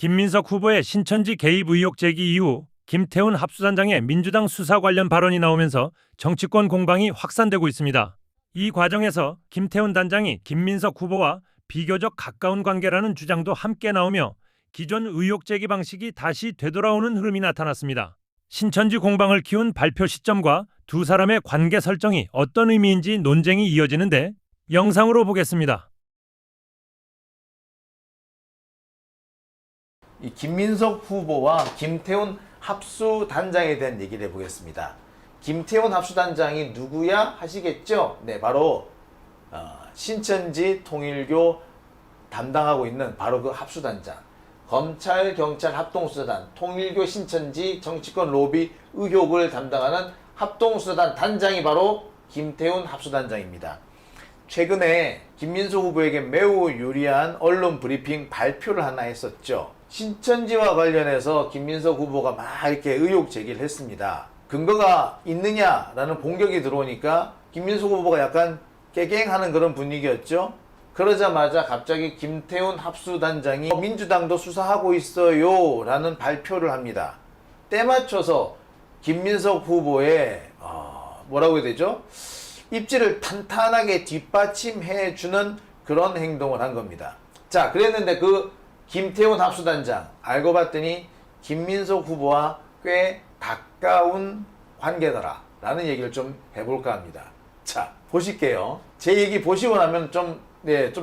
김민석 후보의 신천지 개입 의혹 제기 이후 김태훈 합수단장의 민주당 수사 관련 발언이 나오면서 정치권 공방이 확산되고 있습니다. 이 과정에서 김태훈 단장이 김민석 후보와 비교적 가까운 관계라는 주장도 함께 나오며 기존 의혹 제기 방식이 다시 되돌아오는 흐름이 나타났습니다. 신천지 공방을 키운 발표 시점과 두 사람의 관계 설정이 어떤 의미인지 논쟁이 이어지는데 영상으로 보겠습니다. 이 김민석 후보와 김태훈 합수단장에 대한 얘기를 해보겠습니다. 김태훈 합수단장이 누구야 하시겠죠? 네, 바로 신천지 통일교 담당하고 있는 바로 그 합수단장, 검찰 경찰 합동수사단, 통일교 신천지 정치권 로비 의혹을 담당하는 합동수사단 단장이 바로 김태훈 합수단장입니다. 최근에 김민석 후보에게 매우 유리한 언론 브리핑 발표를 하나 했었죠. 신천지와 관련해서 김민석 후보가 막 이렇게 의혹 제기를 했습니다. 근거가 있느냐라는 공격이 들어오니까 김민석 후보가 약간 깨갱하는 그런 분위기였죠. 그러자마자 갑자기 김태훈 합수단장이 민주당도 수사하고 있어요 라는 발표를 합니다. 때 맞춰서 김민석 후보의 뭐라고 해야 되죠? 입지를 탄탄하게 뒷받침해 주는 그런 행동을 한 겁니다. 자, 그랬는데 그 김태훈 합수단장 알고 봤더니 김민석 후보와 꽤 가까운 관계더라 라는 얘기를 좀 해볼까 합니다. 자, 보실게요. 제 얘기 보시고 나면 좀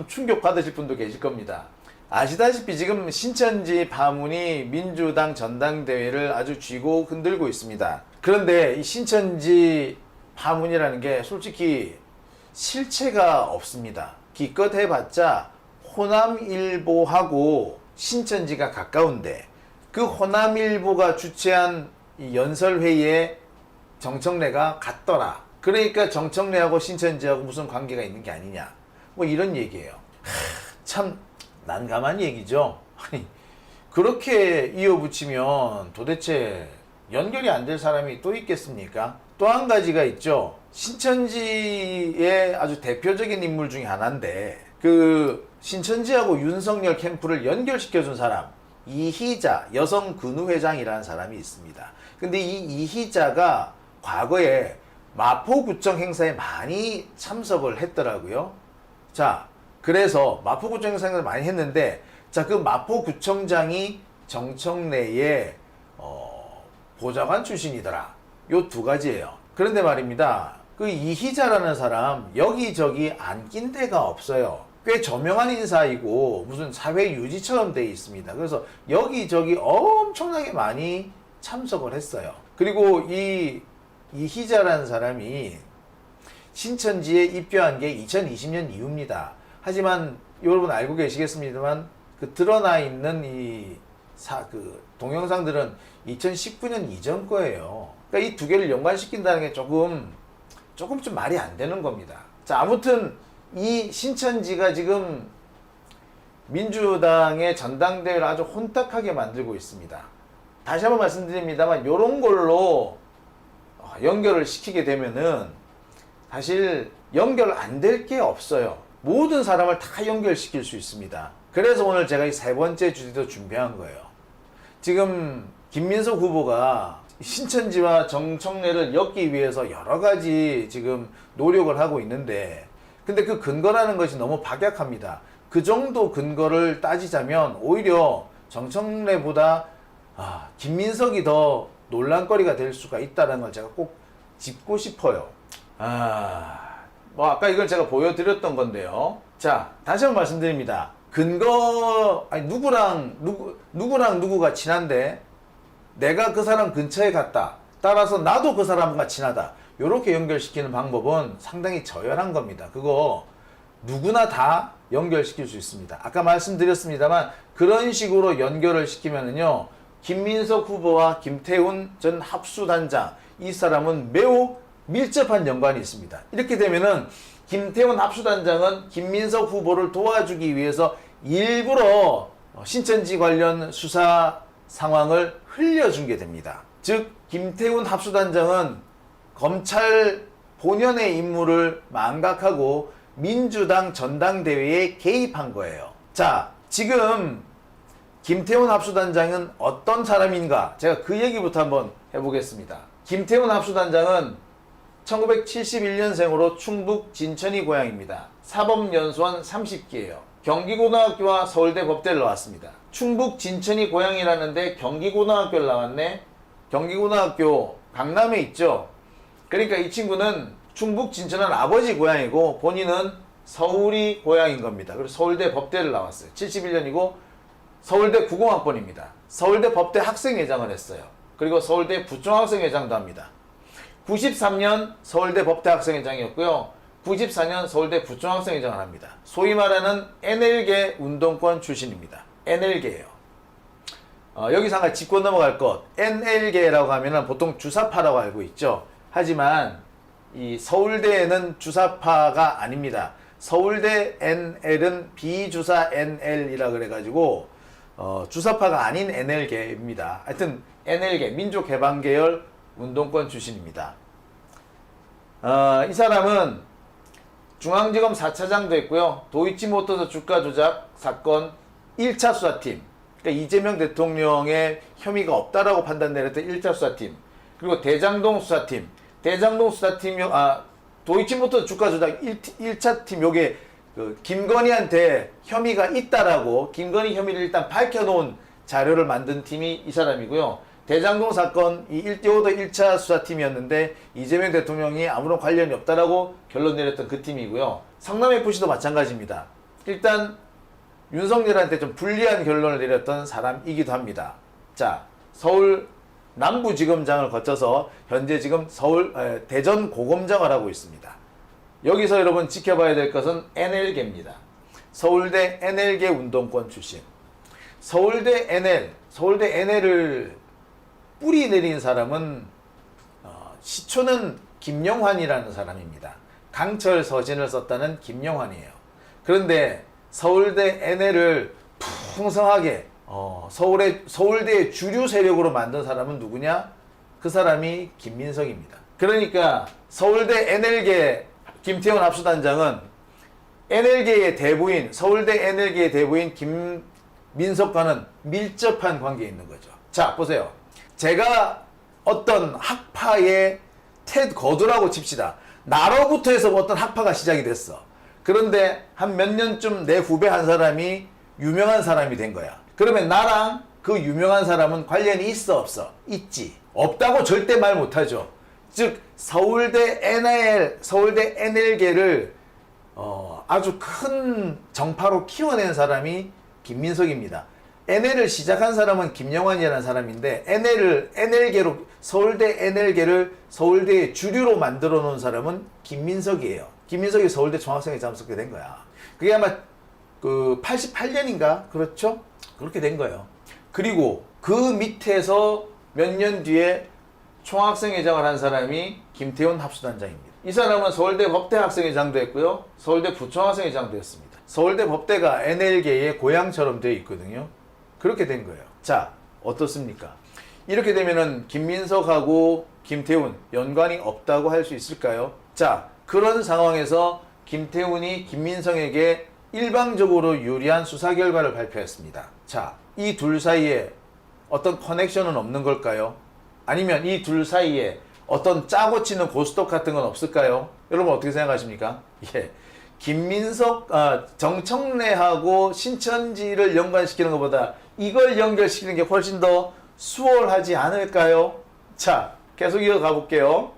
충격 받으실 분도 계실 겁니다. 아시다시피 지금 신천지 파문이 민주당 전당대회를 아주 쥐고 흔들고 있습니다. 그런데 이 신천지 파문이라는 게 솔직히 실체가 없습니다. 기껏 해봤자 호남일보하고 신천지가 가까운데 그 호남일보가 주최한 이 연설회의에 정청래가 갔더라. 그러니까 정청래하고 신천지하고 무슨 관계가 있는 게 아니냐. 뭐 이런 얘기예요. 참 난감한 얘기죠. 아니 그렇게 이어붙이면 도대체 연결이 안 될 사람이 또 있겠습니까? 또 한 가지가 있죠. 신천지의 아주 대표적인 인물 중에 하나인데 그 신천지하고 윤석열 캠프를 연결시켜준 사람 이희자 여성근우회장이라는 사람이 있습니다. 근데 이 이희자가 과거에 마포구청 행사에 많이 참석을 했더라고요. 자, 그래서 마포구청 행사를 많이 했는데 자, 그 마포구청장이 정청래의 보좌관 출신이더라. 요 두 가지예요. 그런데 말입니다. 그 이희자라는 사람 여기저기 안 낀 데가 없어요. 꽤 저명한 인사이고 무슨 사회 유지처럼 돼 있습니다. 그래서 여기저기 엄청나게 많이 참석을 했어요. 그리고 이 이희자라는 사람이 신천지에 입교한 게 2020년 이후입니다. 하지만 여러분 알고 계시겠습니다만 그 드러나 있는 그 동영상들은 2019년 이전 거예요. 그러니까 이 두 개를 연관시킨다는 게 조금 좀 말이 안 되는 겁니다. 자, 아무튼 이 신천지가 지금 민주당의 전당대회를 아주 혼탁하게 만들고 있습니다. 다시 한번 말씀드립니다만 이런 걸로 연결을 시키게 되면은 사실 연결 안 될 게 없어요. 모든 사람을 다 연결시킬 수 있습니다. 그래서 오늘 제가 이 세 번째 주제도 준비한 거예요. 지금 김민석 후보가 신천지와 정청래를 엮기 위해서 여러 가지 지금 노력을 하고 있는데 근데 그 근거라는 것이 너무 박약합니다. 그 정도 근거를 따지자면 오히려 정청래보다 김민석이 더 논란거리가 될 수가 있다는 걸 제가 꼭 짚고 싶어요. 뭐 아까 이걸 제가 보여드렸던 건데요. 자, 다시 한번 말씀드립니다. 근거, 아니 누구랑 누구가 친한데 내가 그 사람 근처에 갔다. 따라서 나도 그 사람과 친하다. 이렇게 연결시키는 방법은 상당히 저열한 겁니다. 그거 누구나 다 연결시킬 수 있습니다. 아까 말씀드렸습니다만 그런 식으로 연결을 시키면은요. 김민석 후보와 김태훈 전 합수단장 이 사람은 매우 밀접한 연관이 있습니다. 이렇게 되면은 김태훈 합수단장은 김민석 후보를 도와주기 위해서 일부러 신천지 관련 수사 상황을 흘려준 게 됩니다. 즉 김태훈 합수단장은 검찰 본연의 임무를 망각하고 민주당 전당대회에 개입한 거예요. 자, 지금 김태훈 합수단장은 어떤 사람인가? 제가 그 얘기부터 한번 해보겠습니다. 김태훈 합수단장은 1971년생으로 충북 진천이 고향입니다. 사법연수원 30기예요. 경기고등학교와 서울대 법대를 나왔습니다. 충북 진천이 고향이라는데 경기고등학교를 나왔네. 경기고등학교 강남에 있죠. 그러니까 이 친구는 충북 진천은 아버지 고향이고 본인은 서울이 고향인 겁니다. 그래서 서울대 법대를 나왔어요. 71년이고 서울대 국공학번입니다. 서울대 법대 학생회장을 했어요. 그리고 서울대 부총학생회장도 합니다. 93년 서울대 법대 학생회장이었고요. 94년 서울대 부총학생회장을 합니다. 소위 말하는 NL계 운동권 출신입니다. NL계예요. 여기서 한 가지 짚고 넘어갈 것. NL계라고 하면은 보통 주사파라고 알고 있죠. 하지만 이 서울대에는 주사파가 아닙니다. 서울대 NL은 비주사 NL이라 그래가지고 주사파가 아닌 NL계입니다. 하여튼 NL계 민족해방계열 운동권 출신입니다. 이 사람은 중앙지검 4차장도 했고요. 도이치모터스 주가 조작 사건 1차 수사팀, 그러니까 이재명 대통령의 혐의가 없다라고 판단 내렸던 1차 수사팀, 그리고 대장동 수사팀, 도이치모터스 주가 조작 1차 팀, 요게 김건희한테 혐의가 있다라고 김건희 혐의를 일단 밝혀놓은 자료를 만든 팀이 이 사람이고요. 대장동 사건 이 1차 수사팀이었는데 이재명 대통령이 아무런 관련이 없다라고 결론 내렸던 그 팀이고요. 성남FC도 마찬가지입니다. 일단 윤석열한테 좀 불리한 결론을 내렸던 사람이기도 합니다. 자, 서울 남부지검장을 거쳐서 현재 지금 대전 고검장을 하고 있습니다. 여기서 여러분 지켜봐야 될 것은 NL계입니다. 서울대 NL계 운동권 출신. 서울대 NL을 뿌리 내린 사람은 시초는 김영환이라는 사람입니다. 강철 서신을 썼다는 김영환이에요. 그런데 서울대 NL을 풍성하게 서울대의 주류 세력으로 만든 사람은 누구냐? 그 사람이 김민석입니다. 그러니까 서울대 NL계 김태훈 합수단장은 NL계의 대부인, 서울대 NL계의 대부인 김민석과는 밀접한 관계에 있는 거죠. 자, 보세요. 제가 어떤 학파의 거두라고 칩시다. 나로부터 해서 어떤 학파가 시작이 됐어. 그런데 한 몇 년쯤 내 후배 한 사람이 유명한 사람이 된 거야. 그러면 나랑 그 유명한 사람은 관련이 있어 없어? 있지. 없다고 절대 말 못하죠. 즉 서울대 NL계를 아주 큰 정파로 키워낸 사람이 김민석입니다. NL을 시작한 사람은 김영환이라는 사람인데 NL계로 서울대 NL계를 서울대의 주류로 만들어 놓은 사람은 김민석이에요. 김민석이 서울대 총학생회장 맡게 된 거야. 그게 아마 88년인가 그렇죠? 그렇게 된 거예요. 그리고 그 밑에서 몇 년 뒤에 총학생회장을 한 사람이 김태훈 합수단장입니다. 이 사람은 서울대 법대 학생회장도 했고요. 서울대 부총학생회장도 했습니다. 서울대 법대가 NL계의 고향처럼 되어 있거든요. 그렇게 된 거예요. 자, 어떻습니까? 이렇게 되면은 김민석하고 김태훈 연관이 없다고 할 수 있을까요? 자, 그런 상황에서 김태훈이 김민석에게 일방적으로 유리한 수사 결과를 발표했습니다. 자, 이 둘 사이에 어떤 커넥션은 없는 걸까요? 아니면 이 둘 사이에 어떤 짜고 치는 고스톱 같은 건 없을까요? 여러분 어떻게 생각하십니까? 예. 김민석, 정청래하고 신천지를 연관시키는 것보다 이걸 연결시키는 게 훨씬 더 수월하지 않을까요? 자, 계속 이어가 볼게요.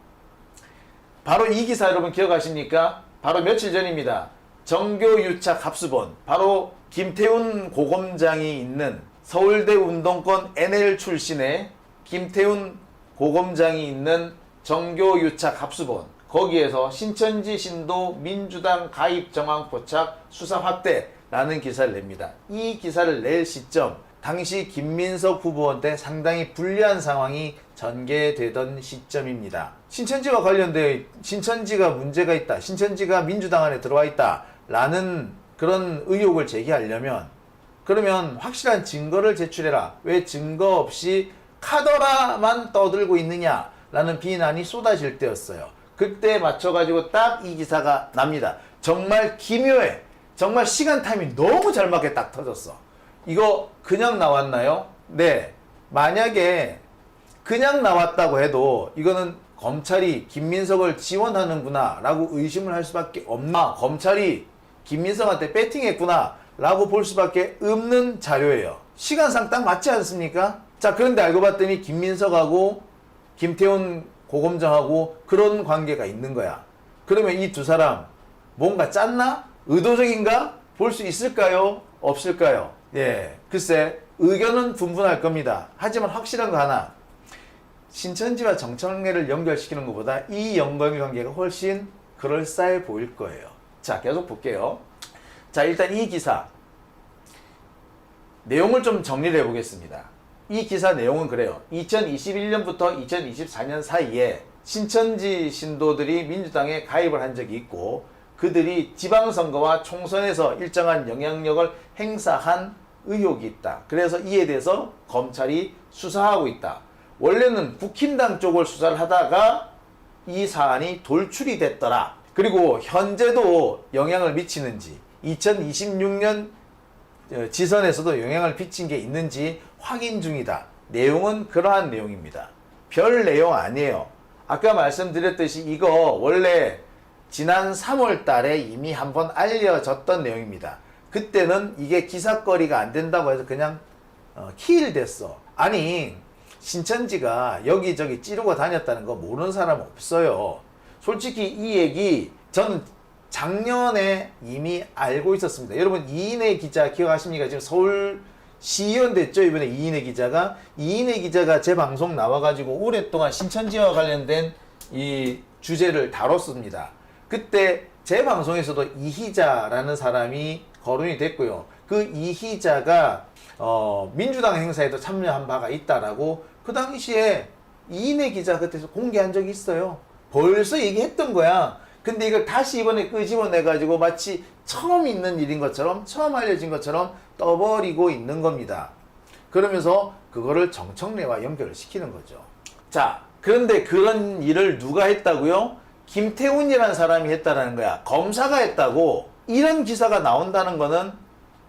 바로 이 기사 여러분 기억하십니까? 바로 며칠 전입니다. 정교유착 합수본, 바로 김태훈 고검장이 있는 서울대 운동권 NL 출신의 김태훈 고검장이 있는 정교유착 합수본, 거기에서 신천지 신도 민주당 가입 정황 포착 수사 확대라는 기사를 냅니다. 이 기사를 낼 시점, 당시 김민석 후보한테 상당히 불리한 상황이 전개되던 시점입니다. 신천지와 관련되어 신천지가 문제가 있다, 신천지가 민주당 안에 들어와 있다 라는 그런 의혹을 제기하려면, 그러면 확실한 증거를 제출해라. 왜 증거 없이 카더라만 떠들고 있느냐 라는 비난이 쏟아질 때였어요. 그때 맞춰가지고 딱 이 기사가 납니다. 정말 기묘해. 정말 시간 타임이 너무 잘 맞게 딱 터졌어. 이거 그냥 나왔나요? 네. 만약에 그냥 나왔다고 해도 이거는 검찰이 김민석을 지원하는구나 라고 의심을 할 수밖에 없나, 검찰이 김민석한테 배팅했구나 라고 볼 수밖에 없는 자료예요. 시간상 딱 맞지 않습니까? 자, 그런데 알고 봤더니 김민석하고 김태훈 고검장하고 그런 관계가 있는 거야. 그러면 이 두 사람 뭔가 짰나? 의도적인가? 볼 수 있을까요? 없을까요? 예, 글쎄 의견은 분분할 겁니다. 하지만 확실한 거 하나, 신천지와 정청래를 연결시키는 것보다 이 연관관계가 훨씬 그럴싸해 보일 거예요. 자, 계속 볼게요. 자, 일단 이 기사 내용을 좀 정리를 해보겠습니다. 이 기사 내용은 그래요. 2021년부터 2024년 사이에 신천지 신도들이 민주당에 가입을 한 적이 있고, 그들이 지방선거와 총선에서 일정한 영향력을 행사한 의혹이 있다. 그래서 이에 대해서 검찰이 수사하고 있다. 원래는 국힘당 쪽을 수사를 하다가 이 사안이 돌출이 됐더라. 그리고 현재도 영향을 미치는지, 2026년 지선에서도 영향을 미친 게 있는지 확인 중이다. 내용은 그러한 내용입니다. 별 내용 아니에요. 아까 말씀드렸듯이 이거 원래 지난 3월 달에 이미 한번 알려졌던 내용입니다. 그때는 이게 기사거리가 안 된다고 해서 그냥 키일됐어. 아니, 신천지가 여기저기 찌르고 다녔다는 거 모르는 사람 없어요. 솔직히 이 얘기 저는 작년에 이미 알고 있었습니다. 여러분, 이인혜 기자 기억하십니까? 지금 서울시의원 됐죠, 이번에. 이인혜 기자가 제 방송 나와가지고 오랫동안 신천지와 관련된 이 주제를 다뤘습니다. 그때 제 방송에서도 이희자라는 사람이 거론이 됐고요. 그 이희자가 민주당 행사에도 참여한 바가 있다라고 그 당시에 이인혜 기자 그때서 공개한 적이 있어요. 벌써 얘기했던 거야. 근데 이걸 다시 이번에 끄집어내가지고 마치 처음 있는 일인 것처럼, 처음 알려진 것처럼 떠버리고 있는 겁니다. 그러면서 그거를 정청래와 연결을 시키는 거죠. 자, 그런데 그런 일을 누가 했다고요? 김태훈이라는 사람이 했다라는 거야. 검사가 했다고. 이런 기사가 나온다는 거는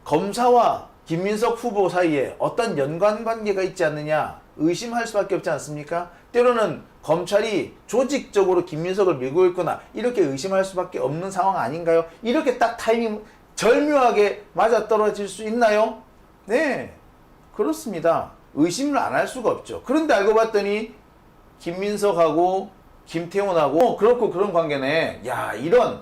검사와 김민석 후보 사이에 어떤 연관관계가 있지 않느냐 의심할 수밖에 없지 않습니까? 때로는 검찰이 조직적으로 김민석을 밀고 있거나 이렇게 의심할 수밖에 없는 상황 아닌가요? 이렇게 딱 타이밍 절묘하게 맞아떨어질 수 있나요? 네, 그렇습니다. 의심을 안 할 수가 없죠. 그런데 알고 봤더니 김민석하고 김태훈하고 그렇고 그런 관계네. 야, 이런.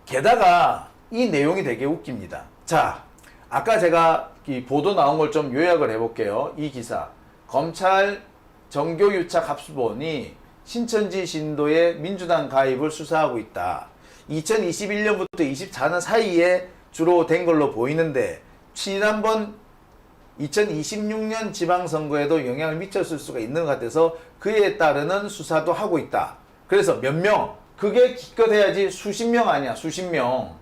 게다가 이 내용이 되게 웃깁니다. 자, 아까 제가 이 보도 나온 걸 좀 요약을 해볼게요. 이 기사. 검찰 정교유착합수본이 신천지 신도의 민주당 가입을 수사하고 있다. 2021년부터 24년 사이에 주로 된 걸로 보이는데, 지난번 2026년 지방선거에도 영향을 미쳤을 수가 있는 것 같아서 그에 따르는 수사도 하고 있다. 그래서 몇 명? 그게 기껏해야지 수십 명 아니야, 수십 명.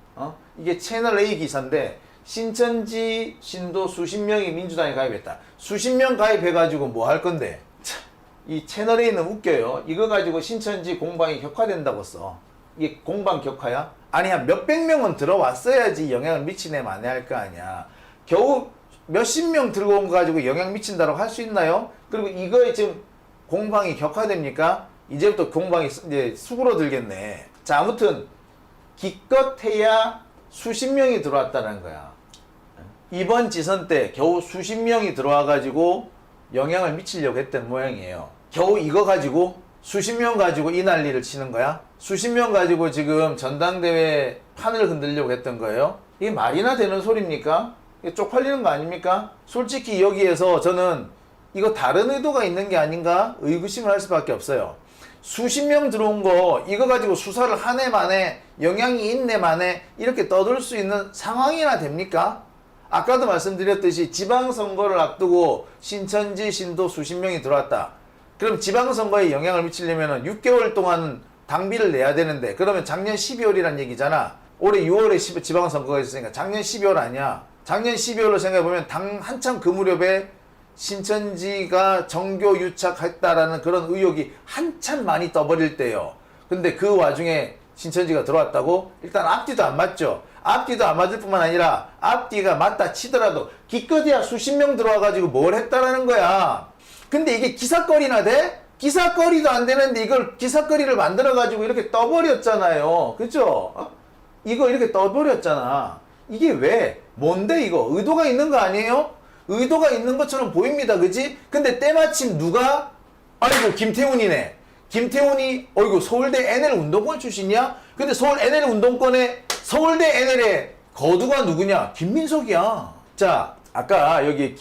이게 채널A 기사인데 신천지 신도 수십 명이 민주당에 가입했다. 수십 명 가입해가지고 뭐 할 건데? 참, 이 채널A는 웃겨요. 이거 가지고 신천지 공방이 격화된다고 써. 이게 공방 격화야? 아니, 한 몇백 명은 들어왔어야지 영향을 미치네 마네 할 거 아니야. 겨우 몇십 명 들어온 거 가지고 영향 미친다고 할 수 있나요? 그리고 이거에 지금 공방이 격화됩니까? 이제부터 공방이 이제 수그러들겠네. 자, 아무튼 기껏해야 수십 명이 들어왔다는 거야. 이번 지선 때 겨우 수십 명이 들어와가지고 영향을 미치려고 했던 모양이에요. 겨우 이거 가지고 수십 명 가지고 이 난리를 치는 거야? 수십 명 가지고 지금 전당대회 판을 흔들려고 했던 거예요? 이게 말이나 되는 소리입니까? 이게 쪽팔리는 거 아닙니까? 솔직히 여기에서 저는 이거 다른 의도가 있는 게 아닌가 의구심을 할 수밖에 없어요. 수십 명 들어온 거 이거 가지고 수사를 한 해 만에 영향이 있네 만에 이렇게 떠들 수 있는 상황이나 됩니까? 아까도 말씀드렸듯이 지방선거를 앞두고 신천지 신도 수십 명이 들어왔다. 그럼 지방선거에 영향을 미치려면 6개월 동안 당비를 내야 되는데, 그러면 작년 12월이란 얘기잖아. 올해 6월에 지방선거가 있으니까 작년 12월 아니야. 작년 12월로 생각해보면 한참 그 무렵에 신천지가 정교 유착했다라는 그런 의혹이 한참 많이 떠버릴 때요. 근데 그 와중에 신천지가 들어왔다고? 일단 앞뒤도 안 맞죠. 앞뒤도 안 맞을 뿐만 아니라 앞뒤가 맞다 치더라도 기껏해야 수십 명 들어와가지고 뭘 했다라는 거야. 근데 이게 기사거리나 돼? 기사거리도 안 되는데 이걸 기사거리를 만들어가지고 이렇게 떠버렸잖아요. 그죠? 이거 이렇게 떠버렸잖아. 이게 왜? 뭔데 이거? 의도가 있는 거 아니에요? 의도가 있는 것처럼 보입니다. 그지? 근데 때마침 누가? 아이고 김태훈이네. 김태훈이 어이구 서울대 NL 운동권 출신이야? 근데 서울 NL 운동권에 서울대 NL의 거두가 누구냐? 김민석이야. 자, 아까 여기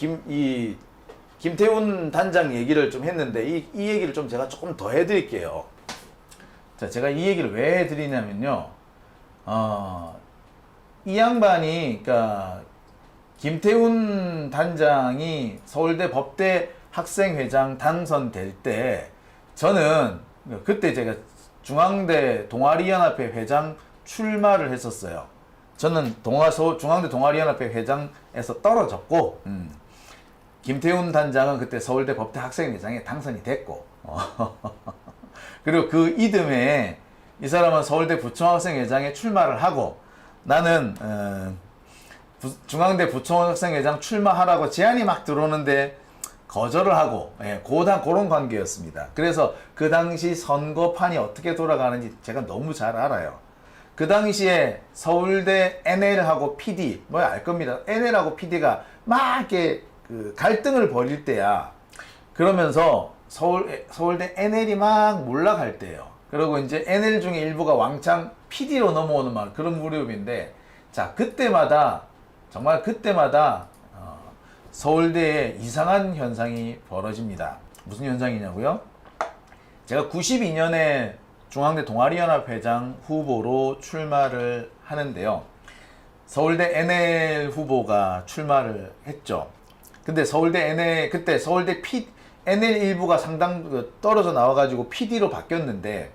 김태훈 단장 얘기를 좀 했는데 이 얘기를 좀 제가 조금 더 해드릴게요. 자, 제가 이 얘기를 왜 해드리냐면요. 이 양반이 그러니까 김태훈 단장이 서울대 법대 학생회장 당선될 때 저는 그때 제가 중앙대 동아리연합회 회장 출마를 했었어요. 저는 중앙대 동아리연합회 회장에서 떨어졌고 김태훈 단장은 그때 서울대 법대 학생회장에 당선이 됐고 그리고 그 이듬해 이 사람은 서울대 부총학생회장에 출마를 하고 나는 중앙대 부총학생회장 출마하라고 제안이 막 들어오는데 거절을 하고 그런 관계였습니다. 그래서 그 당시 선거판이 어떻게 돌아가는지 제가 너무 잘 알아요. 그 당시에 서울대 NL하고 PD 뭐야 알 겁니다. NL하고 PD가 막 이렇게 그 갈등을 벌일 때야. 그러면서 서울대 NL이 막 몰락할 때예요. 그리고 이제 NL 중에 일부가 왕창 PD로 넘어오는 막 그런 무렵인데 자 그때마다 정말 그때마다 서울대에 이상한 현상이 벌어집니다. 무슨 현상이냐고요? 제가 92년에 중앙대 동아리연합회장 후보로 출마를 하는데요. 서울대 NL 후보가 출마를 했죠. 근데 서울대 NL 그때 서울대 NL 일부가 상당 떨어져 나와가지고 PD로 바뀌었는데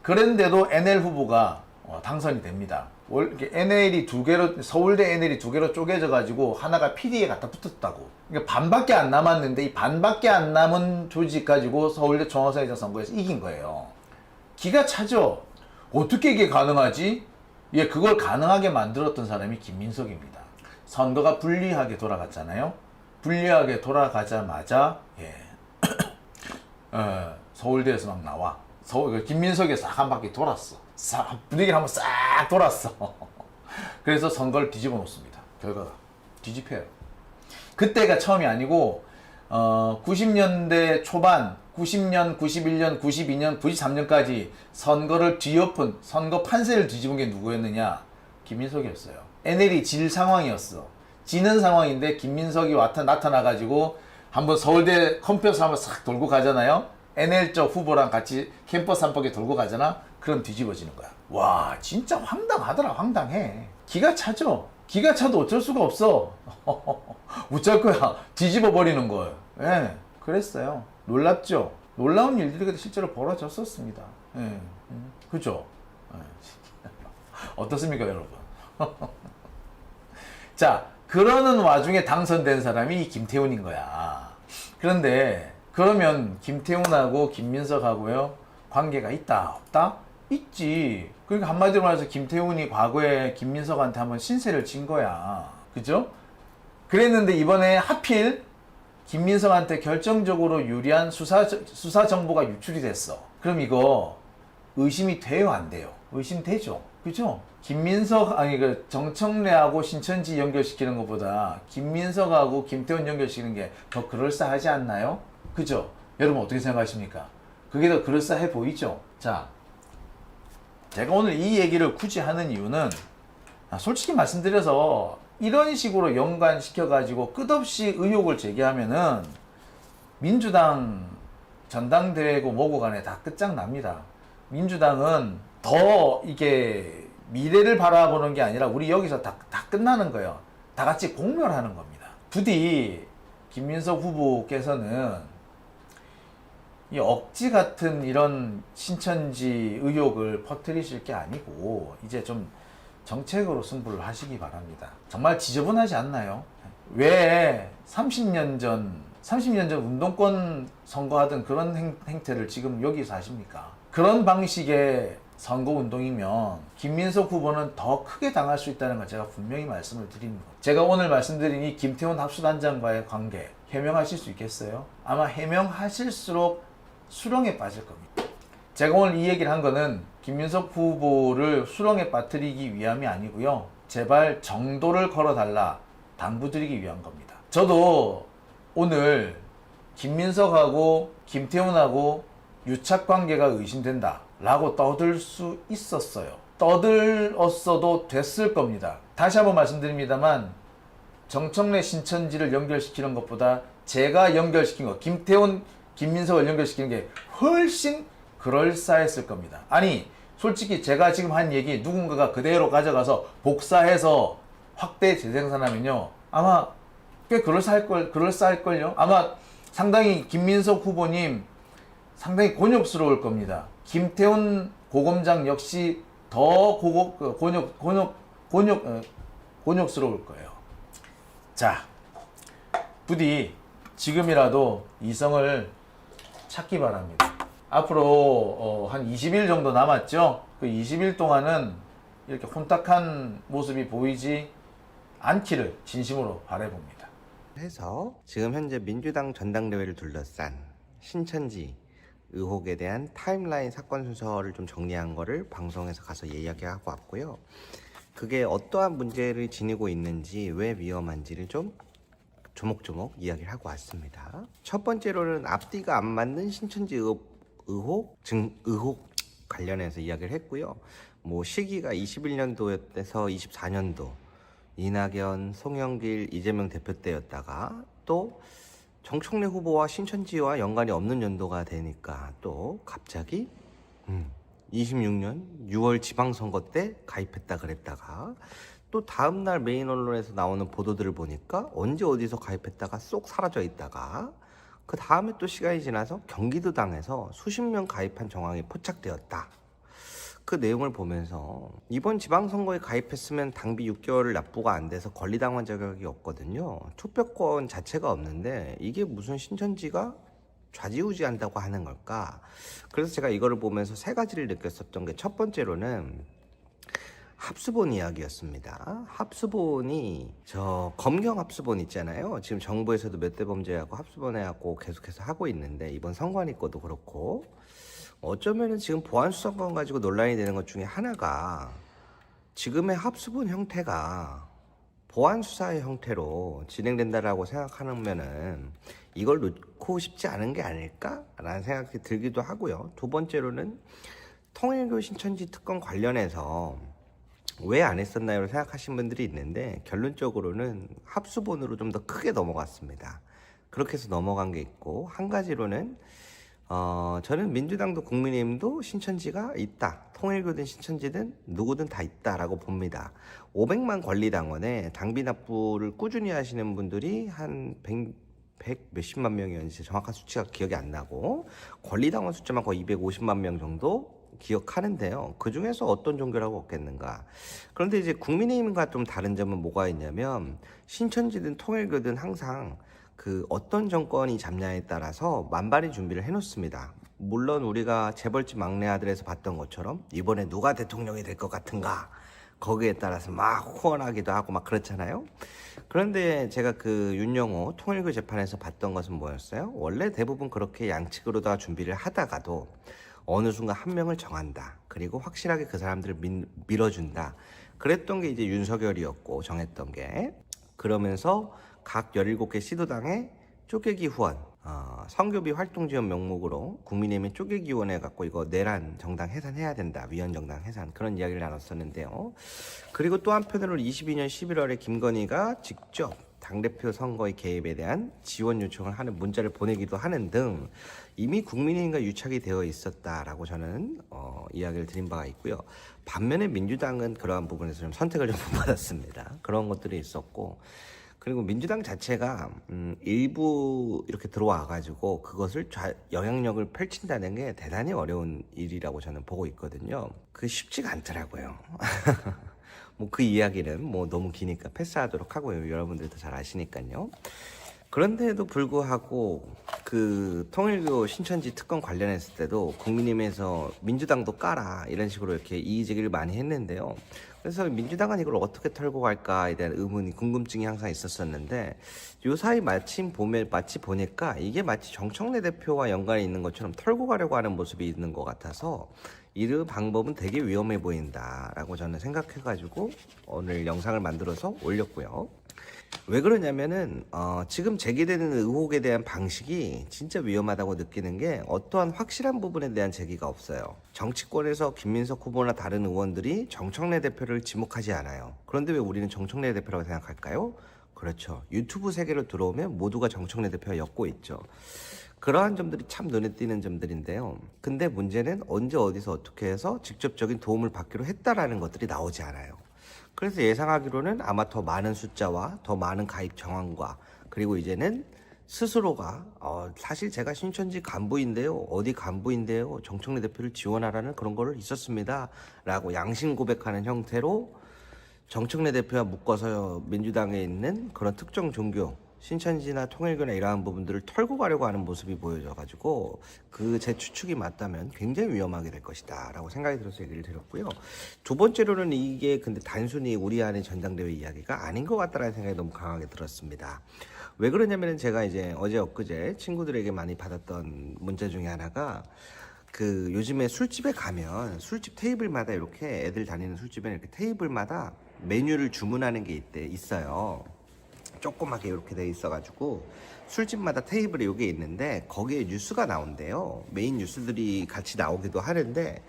그런데도 NL 후보가 당선이 됩니다. NL이 두 개로 서울대 NL이 두 개로 쪼개져 가지고 하나가 PD에 갖다 붙었다고. 그러니까 반밖에 안 남았는데 이 반밖에 안 남은 조직 가지고 서울대 총학생회장 선거에서 이긴 거예요. 기가 차죠. 어떻게 이게 가능하지? 예, 그걸 가능하게 만들었던 사람이 김민석입니다. 선거가 불리하게 돌아갔잖아요. 불리하게 돌아가자마자 서울대에서 막 나와. 김민석이 싹 한 바퀴 돌았어. 분위기를 한번 싹 돌았어. 그래서 선거를 뒤집어 놓습니다. 결과가 뒤집혀요. 그때가 처음이 아니고 90년대 초반 90년, 91년, 92년, 93년까지 선거를 뒤엎은 선거 판세를 뒤집은 게 누구였느냐? 김민석이었어요. NL이 질 상황이었어. 지는 상황인데 김민석이 나타나가지고 한번 서울대 캠퍼스 한번 싹 돌고 가잖아요. NL 쪽 후보랑 같이 캠퍼스 한 바퀴 돌고 가잖아. 그럼 뒤집어지는 거야. 와 진짜 황당하더라. 황당해. 기가 차죠. 기가 차도 어쩔 수가 없어. 어쩔 거야. 뒤집어 버리는 거예요. 예, 그랬어요. 놀랍죠. 놀라운 일들이 실제로 벌어졌었습니다. 예, 그죠. 예. 어떻습니까 여러분? 자 그러는 와중에 당선된 사람이 김태훈인 거야. 그런데 그러면 김태훈하고 김민석하고요 관계가 있다 없다? 있지. 그러니까 한마디로 말해서 김태훈이 과거에 김민석한테 한번 신세를 진 거야. 그죠? 그랬는데 이번에 하필 김민석한테 결정적으로 유리한 수사 정보가 유출이 됐어. 그럼 이거 의심이 돼요 안 돼요? 의심되죠. 그죠? 그 정청래하고 신천지 연결시키는 것보다 김민석하고 김태훈 연결시키는 게 더 그럴싸하지 않나요? 그죠? 여러분 어떻게 생각하십니까? 그게 더 그럴싸해 보이죠? 자, 제가 오늘 이 얘기를 굳이 하는 이유는 솔직히 말씀드려서 이런 식으로 연관시켜가지고 끝없이 의혹을 제기하면은 민주당 전당대회고 뭐고 간에 다 끝장납니다. 민주당은 더 이게 미래를 바라보는 게 아니라 우리 여기서 다 끝나는 거예요. 다 같이 공멸하는 겁니다. 부디 김민석 후보께서는 이 억지 같은 이런 신천지 의혹을 퍼뜨리실 게 아니고 이제 좀 정책으로 승부를 하시기 바랍니다. 정말 지저분하지 않나요? 왜 30년 전 운동권 선거하던 그런 행태를 지금 여기서 하십니까? 그런 방식의 선거운동이면 김민석 후보는 더 크게 당할 수 있다는 걸 제가 분명히 말씀을 드리는 거예요. 제가 오늘 말씀드린 이 김태훈 합수단장과의 관계 해명하실 수 있겠어요? 아마 해명하실수록 수렁에 빠질 겁니다. 제가 오늘 이 얘기를 한 거는 김민석 후보를 수렁에 빠뜨리기 위함이 아니고요. 제발 정도를 걸어달라 당부드리기 위한 겁니다. 저도 오늘 김민석하고 김태훈하고 유착관계가 의심된다 라고 떠들 수 있었어요. 떠들었어도 됐을 겁니다. 다시 한번 말씀드립니다만 정청래 신천지를 연결시키는 것보다 제가 연결시킨 거, 김태훈, 김민석을 연결시키는 게 훨씬 그럴싸했을 겁니다. 아니 솔직히 제가 지금 한 얘기 누군가가 그대로 가져가서 복사해서 확대 재생산하면요 아마 꽤 그럴싸할걸요. 아마 상당히 김민석 후보님 상당히 곤욕스러울 겁니다. 김태훈 고검장 역시 더 곤욕스러울 거예요. 자, 부디 지금이라도 이성을 찾기 바랍니다. 앞으로 한 20일 정도 남았죠. 그 20일 동안은 이렇게 혼탁한 모습이 보이지 않기를 진심으로 바라봅니다. 해서 지금 현재 민주당 전당대회를 둘러싼 신천지 의혹에 대한 타임라인 사건 순서를 좀 정리한 거를 방송에서 가서 이야기하고 왔고요. 그게 어떠한 문제를 지니고 있는지 왜 위험한지를 좀 조목조목 이야기를 하고 왔습니다. 첫 번째로는 앞뒤가 안 맞는 신천지 의혹 관련해서 이야기를 했고요. 뭐 시기가 21년도에서 24년도 이낙연, 송영길, 이재명 대표 때였다가 또 정청래 후보와 신천지와 연관이 없는 연도가 되니까 또 갑자기 26년 6월 지방선거 때 가입했다 그랬다가 또 다음날 메인 언론에서 나오는 보도들을 보니까 언제 어디서 가입했다가 쏙 사라져 있다가 그 다음에 또 시간이 지나서 경기도당에서 수십 명 가입한 정황이 포착되었다. 그 내용을 보면서 이번 지방선거에 가입했으면 당비 6개월을 납부가 안 돼서 권리당원 자격이 없거든요. 투표권 자체가 없는데 이게 무슨 신천지가 좌지우지한다고 하는 걸까? 그래서 제가 이거를 보면서 세 가지를 느꼈었던 게 첫 번째로는 합수본 이야기였습니다. 합수본이 저 검경 합수본 있잖아요. 지금 정부에서도 몇 대 범죄하고 합수본해갖고 계속해서 하고 있는데 이번 선관위 거도 그렇고 어쩌면은 지금 보안수사권 가지고 논란이 되는 것 중에 하나가 지금의 합수본 형태가 보안수사의 형태로 진행된다라고 생각하면은 이걸 놓고 싶지 않은 게 아닐까라는 생각이 들기도 하고요. 두 번째로는 통일교 신천지 특검 관련해서 왜 안 했었나요? 생각하신 분들이 있는데 결론적으로는 합수본으로 좀 더 크게 넘어갔습니다. 그렇게 해서 넘어간 게 있고 한 가지로는 저는 민주당도 국민의힘도 신천지가 있다. 통일교든 신천지든 누구든 다 있다라고 봅니다. 500만 권리당원에 당비 납부를 꾸준히 하시는 분들이 한 100 몇십만 명이었는지 정확한 수치가 기억이 안 나고 권리당원 숫자만 거의 250만 명 정도 기억하는데요. 그 중에서 어떤 종교라고 없겠는가. 그런데 이제 국민의힘과 좀 다른 점은 뭐가 있냐면 신천지든 통일교든 항상 그 어떤 정권이 잡냐에 따라서 만반의 준비를 해놓습니다. 물론 우리가 재벌집 막내 아들에서 봤던 것처럼 이번에 누가 대통령이 될 것 같은가 거기에 따라서 막 후원하기도 하고 막 그렇잖아요. 그런데 제가 그 윤영호 통일교 재판에서 봤던 것은 뭐였어요? 원래 대부분 그렇게 양측으로 다 준비를 하다가도 어느 순간 한 명을 정한다. 그리고 확실하게 그 사람들을 밀어준다. 그랬던 게 이제 윤석열이었고 정했던 게. 그러면서 각 17개 시도당에 쪼개기 후원, 선교비 활동 지원 명목으로 국민의힘이 쪼개기 후원해 갖고 이거 내란 정당 해산해야 된다. 위헌 정당 해산 그런 이야기를 나눴었는데요. 그리고 또 한편으로 22년 11월에 김건희가 직접 당대표 선거의 개입에 대한 지원 요청을 하는 문자를 보내기도 하는 등 이미 국민의힘과 유착이 되어 있었다라고 저는 이야기를 드린 바가 있고요. 반면에 민주당은 그러한 부분에서 좀 선택을 좀 못 받았습니다. 그런 것들이 있었고 그리고 민주당 자체가 일부 이렇게 들어와가지고 그것을 영향력을 펼친다는 게 대단히 어려운 일이라고 저는 보고 있거든요. 그게 쉽지가 않더라고요. 뭐 그 이야기는 뭐 너무 기니까 패스하도록 하고요. 여러분들도 잘 아시니까요. 그런데도 불구하고 그 통일교 신천지 특검 관련했을 때도 국민의힘에서 민주당도 까라 이런 식으로 이렇게 이의제기를 많이 했는데요. 그래서 민주당은 이걸 어떻게 털고 갈까에 대한 의문이 궁금증이 항상 있었었는데 요 사이 마치 보니까 이게 마치 정청래 대표와 연관이 있는 것처럼 털고 가려고 하는 모습이 있는 것 같아서 이 방법은 되게 위험해 보인다라고 저는 생각해가지고 오늘 영상을 만들어서 올렸고요. 왜 그러냐면은 지금 제기되는 의혹에 대한 방식이 진짜 위험하다고 느끼는 게 어떠한 확실한 부분에 대한 제기가 없어요. 정치권에서 김민석 후보나 다른 의원들이 정청래 대표를 지목하지 않아요. 그런데 왜 우리는 정청래 대표라고 생각할까요? 그렇죠. 유튜브 세계로 들어오면 모두가 정청래 대표가 엮고 있죠. 그러한 점들이 참 눈에 띄는 점들인데요. 근데 문제는 언제 어디서 어떻게 해서 직접적인 도움을 받기로 했다라는 것들이 나오지 않아요. 그래서 예상하기로는 아마 더 많은 숫자와 더 많은 가입 정황과 그리고 이제는 스스로가 사실 제가 신천지 간부인데요. 어디 간부인데요. 정청래 대표를 지원하라는 그런 거를 있었습니다. 라고 양심 고백하는 형태로 정청래 대표와 묶어서 민주당에 있는 그런 특정 종교 신천지나 통일교나 이러한 부분들을 털고 가려고 하는 모습이 보여져가지고 그 제 추측이 맞다면 굉장히 위험하게 될 것이다 라고 생각이 들어서 얘기를 드렸고요. 두 번째로는 이게 근데 단순히 우리 안의 전당대회 이야기가 아닌 것 같다라는 생각이 너무 강하게 들었습니다. 왜 그러냐면 제가 이제 어제 엊그제 친구들에게 많이 받았던 문자 중에 하나가 그 요즘에 술집에 가면 술집 테이블마다 이렇게 애들 다니는 술집에 이렇게 테이블마다 메뉴를 주문하는 게 있어요. 조그맣게 이렇게 돼 있어가지고 술집마다 테이블에 이게 있는데 거기에 뉴스가 나온대요. 메인 뉴스들이 같이 나오기도 하는데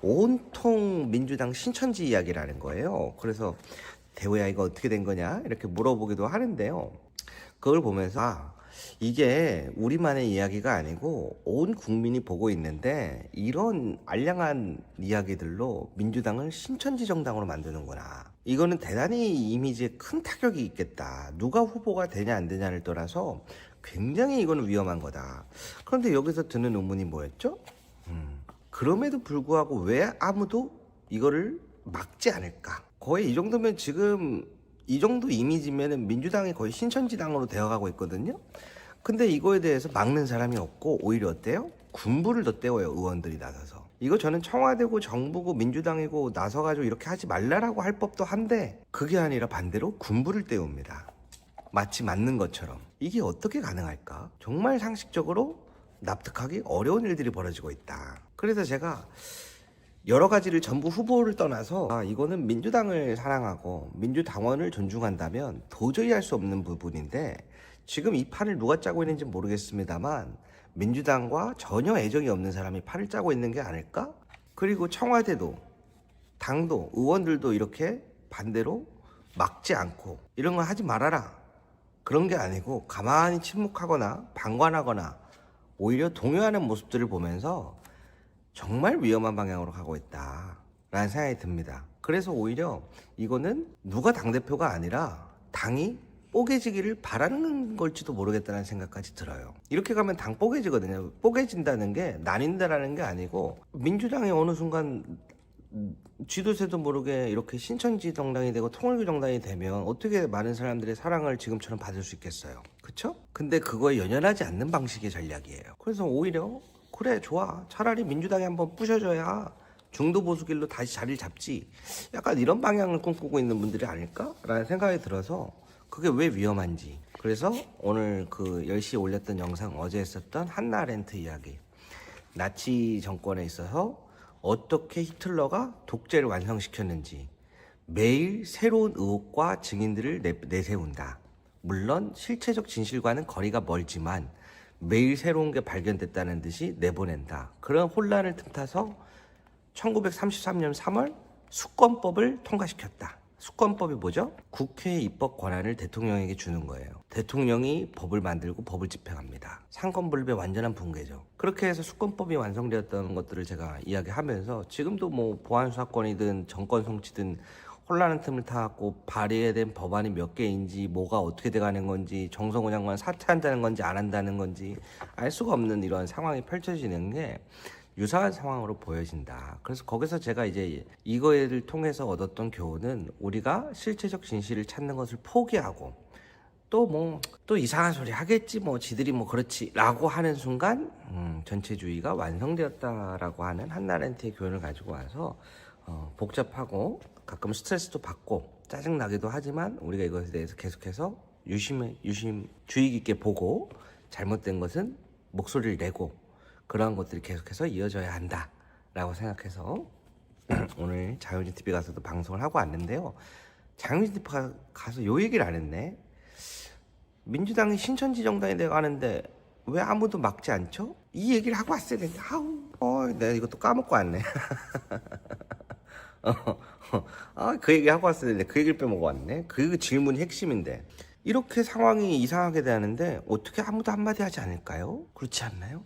온통 민주당 신천지 이야기라는 거예요. 그래서 대호야 이거 어떻게 된 거냐 이렇게 물어보기도 하는데요. 그걸 보면서 이게 우리만의 이야기가 아니고 온 국민이 보고 있는데 이런 알량한 이야기들로 민주당을 신천지 정당으로 만드는구나. 이거는 대단히 이미지에 큰 타격이 있겠다. 누가 후보가 되냐 안 되냐를 떠나서 굉장히 이거는 위험한 거다. 그런데 여기서 드는 의문이 뭐였죠? 그럼에도 불구하고 왜 아무도 이거를 막지 않을까? 거의 이 정도면 지금 이 정도 이미지면은 민주당이 거의 신천지당으로 되어가고 있거든요. 근데 이거에 대해서 막는 사람이 없고 오히려 어때요? 군부를 더 떼워요. 의원들이 나서서. 이거 저는 청와대고 정부고 민주당이고 나서가지고 이렇게 하지 말라라고 할 법도 한데 그게 아니라 반대로 군부를 떼웁니다. 마치 맞는 것처럼. 이게 어떻게 가능할까? 정말 상식적으로 납득하기 어려운 일들이 벌어지고 있다. 그래서 제가 여러 가지를 전부 후보를 떠나서 이거는 민주당을 사랑하고 민주당원을 존중한다면 도저히 할 수 없는 부분인데 지금 이 판을 누가 짜고 있는지 모르겠습니다만 민주당과 전혀 애정이 없는 사람이 판을 짜고 있는 게 아닐까? 그리고 청와대도 당도 의원들도 이렇게 반대로 막지 않고 이런 거 하지 말아라 그런 게 아니고 가만히 침묵하거나 방관하거나 오히려 동요하는 모습들을 보면서 정말 위험한 방향으로 가고 있다라는 생각이 듭니다. 그래서 오히려 이거는 누가 당대표가 아니라 당이 뽀개지기를 바라는 걸지도 모르겠다는 생각까지 들어요. 이렇게 가면 당 뽀개지거든요. 뽀개진다는 게 나뉜다라는 게 아니고 민주당이 어느 순간 쥐도새도 모르게 이렇게 신천지 정당이 되고 통일교 정당이 되면 어떻게 많은 사람들의 사랑을 지금처럼 받을 수 있겠어요. 그쵸? 근데 그거에 연연하지 않는 방식의 전략이에요. 그래서 오히려 그래 좋아 차라리 민주당이 한번 부셔줘야 중도 보수길로 다시 자리를 잡지 약간 이런 방향을 꿈꾸고 있는 분들이 아닐까라는 생각이 들어서 그게 왜 위험한지 그래서 오늘 그 10시에 올렸던 영상 어제 했었던 한나 렌트 이야기 나치 정권에 있어서 어떻게 히틀러가 독재를 완성시켰는지 매일 새로운 의혹과 증인들을 내세운다. 물론 실체적 진실과는 거리가 멀지만 매일 새로운 게 발견됐다는 듯이 내보낸다. 그런 혼란을 틈타서 1933년 3월 수권법을 통과시켰다. 수권법이 뭐죠? 국회의 입법 권한을 대통령에게 주는 거예요. 대통령이 법을 만들고 법을 집행합니다. 상권분립의 완전한 붕괴죠. 그렇게 해서 수권법이 완성되었던 것들을 제가 이야기하면서 지금도 뭐 보안수사권이든 정권 송치든 혼란한 틈을 타고 발의된 법안이 몇 개인지 뭐가 어떻게 돼가는 건지 정성호 장관 사퇴한다는 건지 안 한다는 건지 알 수가 없는 이러한 상황이 펼쳐지는 게 유사한 상황으로 보여진다. 그래서 거기서 제가 이제 이거를 통해서 얻었던 교훈은 우리가 실체적 진실을 찾는 것을 포기하고 또 이상한 소리 하겠지 뭐 지들이 뭐 그렇지 라고 하는 순간 전체주의가 완성되었다라고 하는 한나렌트의 교훈을 가지고 와서 복잡하고 가끔 스트레스도 받고 짜증나기도 하지만 우리가 이것에 대해서 계속해서 주의 깊게 보고 잘못된 것은 목소리를 내고 그러한 것들이 계속해서 이어져야 한다라고 생각해서 오늘 자유진 TV 가서도 방송을 하고 왔는데요. 자유진 TV 가서 요 얘기를 안 했네. 민주당이 신천지 정당이 돼가는데 왜 아무도 막지 않죠? 이 얘기를 하고 왔어야 되는데 내가 이것도 까먹고 왔네. 그 얘기 하고 왔어야 되는데 그 얘기를 빼먹어 왔네. 그 질문이 핵심인데 이렇게 상황이 이상하게 되는데 어떻게 아무도 한마디 하지 않을까요? 그렇지 않나요?